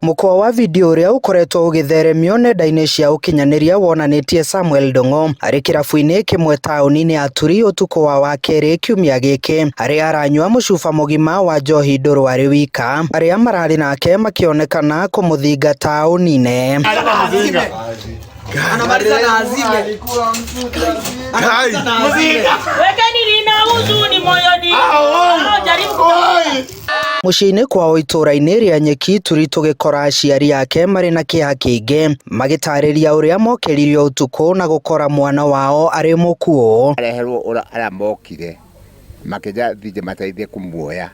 Mukwa wa video uria ukoretwo ugitheremio nenda-ini cia ukinyaniria wonanitie Samuel Ndung'u ari kirabu-ini kimwe tauni-ini ya Turi utuku wa wakeri kiumia giki ari aranyua mucuba mugima wa njohi nduru ari wika aria marari nake makionekana kumuthinga tauni-ini. Muciini kwao itura-ini ria Nyeki Turi tugikora aciari ake mari na kiha kiingi magitariria uria mokeririo utuku na gukora mwana wao ari mukuo. Areherwo aria mokire makija thije mateithie kumuoya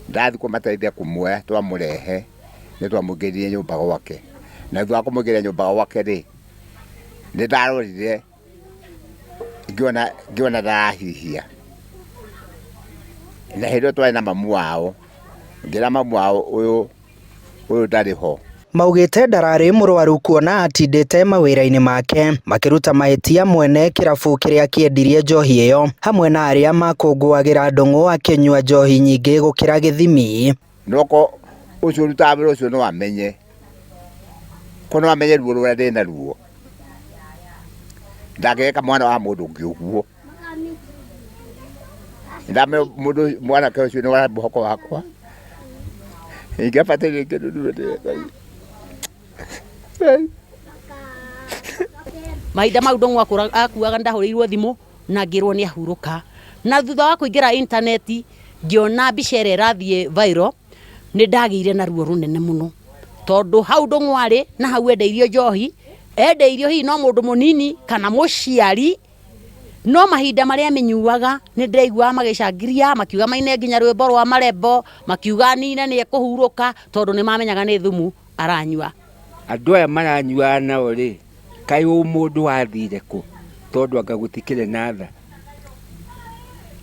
ndathi kumateithia kumuoya twamurehe ni twamugerie nyumba gwake na thwa kumugeria nyumba gwake ri ni ndarorire ngiona ndahihia na hĩndĩ twari na mamu wao ngira mamu wao uyu ndari ho. Maugite ndarari murwaru kuona atindite mawira-ini make makiruta mahitia mwene kirabu kiria kiendirie njohi iyo hamwe na aria makunguagira Ndung'u akinyua njohi nyingi gukira githimi. Noko ucio ruta wira ucio no amenye kono amenye ruo ruria ndina ruo ndageka mwana wa mundu ungi uguo ndame mundu mwana ke ucio ni wa muhoko wakwa ingapatire kindu mahinda mau Ndung'u akuaga ndahuriirwo thimu na ngirwo ni ahuruka na thutha wa kuingira intaneti ngiona mbica ĩrĩa ĩrathiĩ viral ni ndagĩire na ruo runene muno tondu hau Ndung'u ari na hau endeirio njohi endeirio hihi no mundu munini kana muciari no mahinda maria menyuaga ni ndiraigua magicangiria makiuga maine nginya rwimbo rwa marembo makiuga nine ni ekuhuruka tondu ni mamenyaga ni thumu aranyua. Andu aya maranyua nao ri kai mundu wathire ku tondu anga gutikire na tha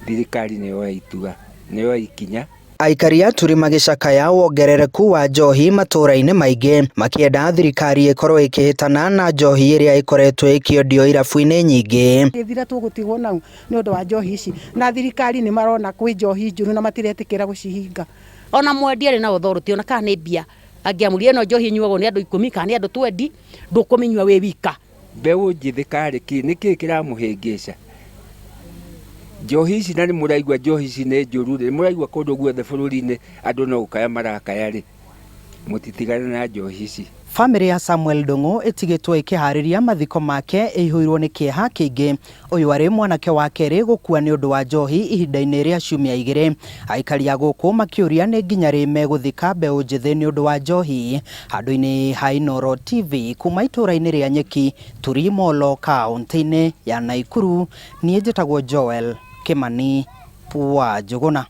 thirikari niyo ituga niyo ikinya. Aikari a Turi magicakaya wongerereku wa njohi matura-ini maingi makienda thirikari ikorwo ikihitana na njohi iria ikoretwo ikiondio irabu-ini nyingi. Thira tugutigwo nau ni undu wa njohi ici na thirikari ni marona kwi njohi njuru na matiretikira gucihinga. Ona mwendi ari na authority ona kana ni mbia angiamuria no njohi nyuagwo ni andu 10 kana ni andu 20 ndukuminywa wi wika. Mbeu njithikari ki niki kiramuhingica njohi ici na ni muraigua njohi ici ni njuru ri muraigua kundu guothe bururi-ini andu no ukaya marakaya ri mutitigane na njohi ici. Family ya Samuel Ndung'u itigitwo ikihariria mathiko make ihuirwo ni kieha kiingi uyu ari mwanake wa keri gukua ni undu wa njohi ihinda-ini ria ciumia igiri. Aikari a guku makiuria ni nginya ri meguthika mbeu njithi ni undu wa njohi. Handu-ini ha Inooro TV kuma itura-ini ria Nyeki Turi Molo kaunti-ini ya Nakuru nie njitagwo Joel Kimani wa Njuguna.